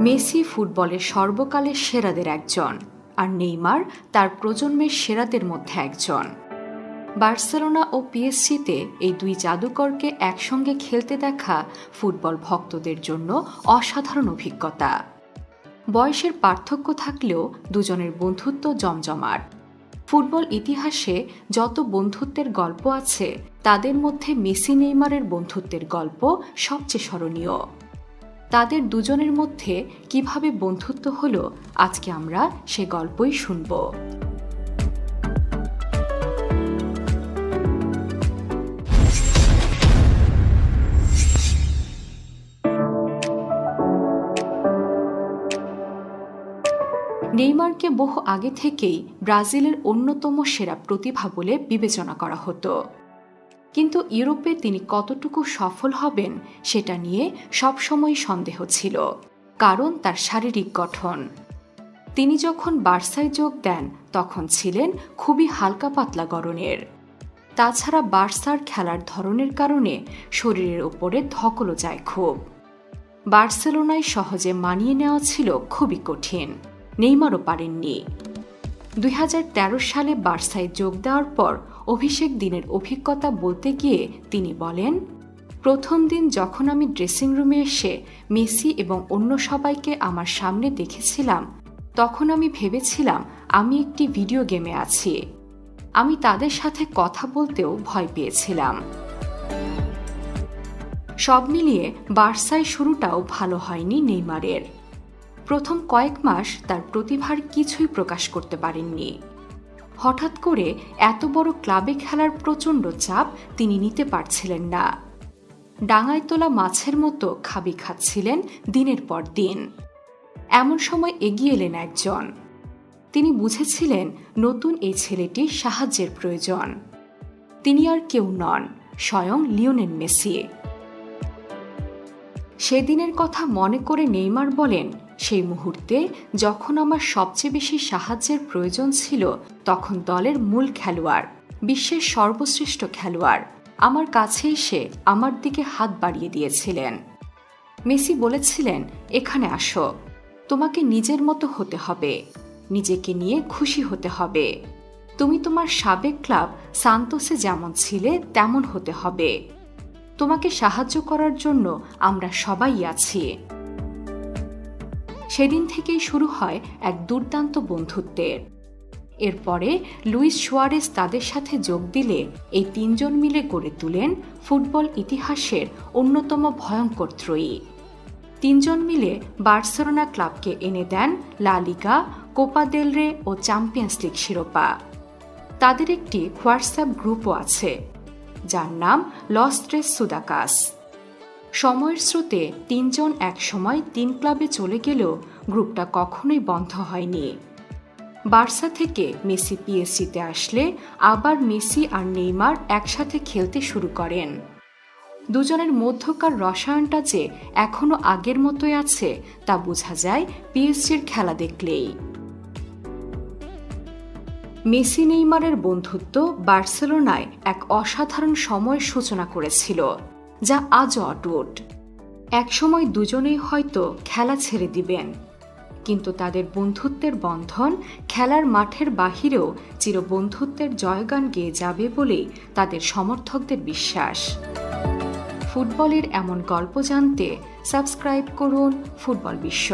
Messi ফুটবলের সর্বকালের সেরাদের একজন, আর নেইমার তার প্রজন্মের সেরাদের মধ্যে একজন। বার্সেলোনা ও পিএসজিতে এই দুই জাদুকরকে একসঙ্গে খেলতে দেখা ফুটবল ভক্তদের জন্য অসাধারণ অভিজ্ঞতা। বয়সের পার্থক্য থাকলেও দুজনের বন্ধুত্ব জমজমাট। ফুটবল ইতিহাসে যত বন্ধুত্বের গল্প আছে তাদের মধ্যে মেসি নেইমারের বন্ধুত্বের গল্প সবচেয়ে স্মরণীয়। তাদের দুজনের মধ্যে কিভাবে বন্ধুত্ব হলো, আজকে আমরা সে গল্পই শুনব। নেইমারকে বহু আগে থেকেই ব্রাজিলের অন্যতম সেরা প্রতিভা বলে বিবেচনা করা হতো, কিন্তু ইউরোপে তিনি কতটুকু সফল হবেন সেটা নিয়ে সবসময় সন্দেহ ছিল, কারণ তার শারীরিক গঠন। তিনি যখন বার্সায় যোগ দেন তখন ছিলেন খুবই হালকা পাতলা গড়নের। তাছাড়া বার্সার খেলার ধরনের কারণে শরীরের ওপরে ধকলও যায় খুব। বার্সেলোনায় সহজে মানিয়ে নেওয়া ছিল খুবই কঠিন, নেইমারও পারেননি। 2013 সালে বার্সায় যোগ দেওয়ার পর অভিষেক দিনের অভিজ্ঞতা বলতে গিয়ে তিনি বলেন, প্রথম দিন যখন আমি ড্রেসিং রুমে এসে মেসি এবং অন্য সবাইকে আমার সামনে দেখেছিলাম, তখন আমি ভেবেছিলাম আমি একটি ভিডিও গেমে আছি। আমি তাদের সাথে কথা বলতেও ভয় পেয়েছিলাম। সব মিলিয়ে বার্সায় শুরুটাও ভালো হয়নি নেইমারের। প্রথম কয়েক মাস তার প্রতিভার কিছুই প্রকাশ করতে পারেননি। হঠাৎ করে এত বড় ক্লাবে খেলার প্রচণ্ড চাপ তিনি নিতে পারছিলেন না। ডাঙায় তোলা মাছের মতো খাবি খাচ্ছিলেন দিনের পর দিন। এমন সময় এগিয়ে এলেন একজন। তিনি বুঝেছিলেন নতুন এই ছেলেটির সাহায্যের প্রয়োজন। তিনি আর কেউ নন, স্বয়ং লিওনেল মেসি। সেদিনের কথা মনে করে নেইমার বলেন, সেই মুহূর্তে যখন আমার সবচেয়ে বেশি সাহায্যের প্রয়োজন ছিল, তখন দলের মূল খেলোয়াড়, বিশ্বের সর্বশ্রেষ্ঠ খেলোয়াড় আমার কাছে এসে আমার দিকে হাত বাড়িয়ে দিয়েছিলেন। মেসি বলেছিলেন, এখানে আসো, তোমাকে নিজের মতো হতে হবে, নিজেকে নিয়ে খুশি হতে হবে। তুমি তোমার সাবেক ক্লাব সান্তোসে যেমন ছিলে তেমন হতে হবে। তোমাকে সাহায্য করার জন্য আমরা সবাই আছি। সেদিন থেকেই শুরু হয় এক দুর্দান্ত বন্ধুত্বের। এরপরে লুইস সুয়ারেজ তাদের সাথে যোগ দিলে এই তিনজন মিলে গড়ে তুলেন ফুটবল ইতিহাসের অন্যতম ভয়ঙ্কর ত্রয়ী। তিনজন মিলে বার্সেলোনা ক্লাবকে এনে দেন লা লিগা, কোপা দেল রে ও চ্যাম্পিয়ন্স লিগ শিরোপা। তাদের একটি হোয়াটসঅ্যাপ গ্রুপও আছে, যার নাম লস ত্রেস সুদাকাস। সময়ের স্রোতে তিনজন একসময় তিন ক্লাবে চলে গেলেও গ্রুপটা কখনোই বন্ধ হয়নি। বার্সা থেকে মেসি পিএসজিতে আসলে আবার মেসি আর নেইমার একসাথে খেলতে শুরু করেন। দুজনের মধ্যকার রসায়নটা যে এখনো আগের মতোই আছে তা বোঝা যায় পিএসজির খেলা দেখলেই। মেসি নেইমারের বন্ধুত্ব বার্সেলোনায় এক অসাধারণ সময়ের সূচনা করেছিল, যা আজও অটুট। একসময় দুজনেই হয়তো খেলা ছেড়ে দিবেন, কিন্তু তাদের বন্ধুত্বের বন্ধন খেলার মাঠের বাহিরেও চিরবন্ধুত্বের জয়গান গেয়ে যাবে বলেই তাদের সমর্থকদের বিশ্বাস। ফুটবলের এমন গল্প জানতে সাবস্ক্রাইব করুন ফুটবল বিশ্ব।